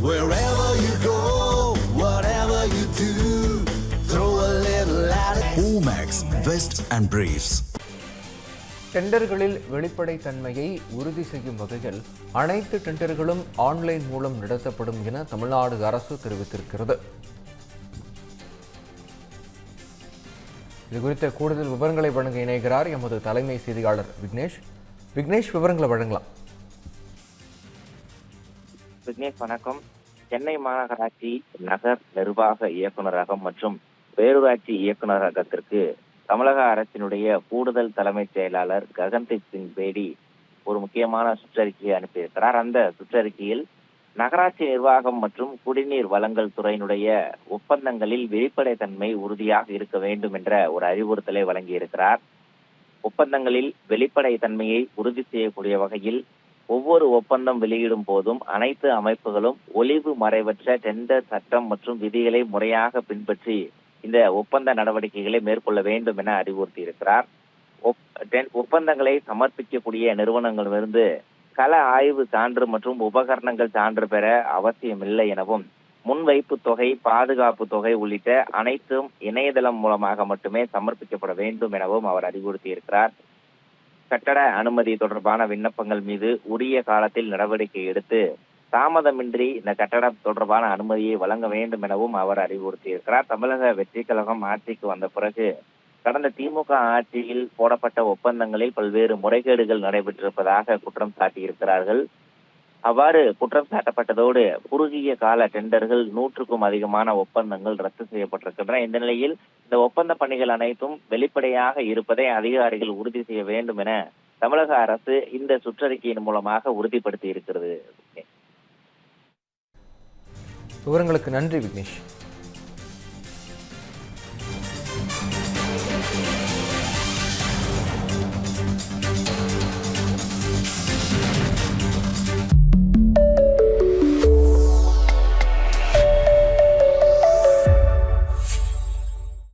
Wherever you go, whatever you do, throw a little at it. Omax, Vest and Briefs. டெண்டர்களில் வெளிப்படைத்தன்மையை உறுதி செய்யும் வகையில் அனைத்து டெண்டர்களும் online மூலம் நடத்தப்படும் என தமிழ்நாடு அரசு தெரிவித்திருக்கிறது. இதுகுறித்த கூடுதல் விவரங்களை வழங்க இணைகிறார் எமது தலைமை செய்தியாளர் விக்னேஷ். விக்னேஷ், விவரங்களை வழங்கலாம். விக்னேஷ், வணக்கம். சென்னை மாநகராட்சி நகர் நிர்வாக இயக்குநரகம் மற்றும் பேரூராட்சி இயக்குநரகத்திற்கு தமிழக அரசினுடைய கூடுதல் தலைமைச் செயலாளர் ககன்தீப் சிங் பேடி ஒரு முக்கியமான சுற்றறிக்கையை அனுப்பியிருக்கிறார். அந்த சுற்றறிக்கையில் நகராட்சி நிர்வாகம் மற்றும் குடிநீர் வழங்கல் துறையினுடைய ஒப்பந்தங்களில் வெளிப்படைத்தன்மை உறுதியாக இருக்க வேண்டும் என்ற ஒரு அறிவுறுத்தலை வழங்கியிருக்கிறார். ஒப்பந்தங்களில் வெளிப்படைத்தன்மையை உறுதி செய்யக்கூடிய வகையில் ஒவ்வொரு ஒப்பந்தம் வெளியிடும் போதும் அனைத்து அமைப்புகளும் ஒளிவு மறைவற்ற டெண்டர் சட்டம் மற்றும் விதிகளை முறையாக பின்பற்றி இந்த ஒப்பந்த நடவடிக்கைகளை மேற்கொள்ள வேண்டும் என அறிவுறுத்தி இருக்கிறார். ஒப்பந்தங்களை சமர்ப்பிக்கக்கூடிய நிறுவனங்களிலிருந்து கள ஆய்வு சான்று மற்றும் உபகரணங்கள் சான்று பெற அவசியமில்லை எனவும், முன்வைப்பு தொகை, பாதுகாப்பு தொகை உள்ளிட்ட அனைத்தும் இணையதளம் மூலமாக மட்டுமே சமர்ப்பிக்கப்பட வேண்டும் எனவும் அவர் அறிவுறுத்தி இருக்கிறார். கட்டட அனுமதி தொடர்பான விண்ணப்பங்கள் மீது உரிய காலத்தில் நடவடிக்கை எடுத்து தாமதமின்றி இந்த கட்டடம் தொடர்பான அனுமதியை வழங்க வேண்டும் எனவும் அவர் அறிவுறுத்தி இருக்கிறார். தமிழக வெற்றி கழகம் ஆட்சிக்கு வந்த பிறகு கடந்த திமுக ஆட்சியில் போடப்பட்ட ஒப்பந்தங்களில் பல்வேறு முறைகேடுகள் நடைபெற்றிருப்பதாக குற்றம் சாட்டியிருக்கிறார்கள். அவ்வாறு குற்றம் சாட்டப்பட்டதோடு குறுகிய கால டெண்டர்கள் 100க்கும் அதிகமான ஒப்பந்தங்கள் ரத்து செய்யப்பட்டிருக்கின்றன. இந்த நிலையில் இந்த ஒப்பந்த பணிகள் அனைத்தும் வெளிப்படையாக இருப்பதை அதிகாரிகள் உறுதி செய்ய வேண்டும் என தமிழக அரசு இந்த சுற்றறிக்கையின் மூலமாக உறுதிப்படுத்தி இருக்கிறது. விவரங்களுக்கு நன்றி விக்னேஷ்.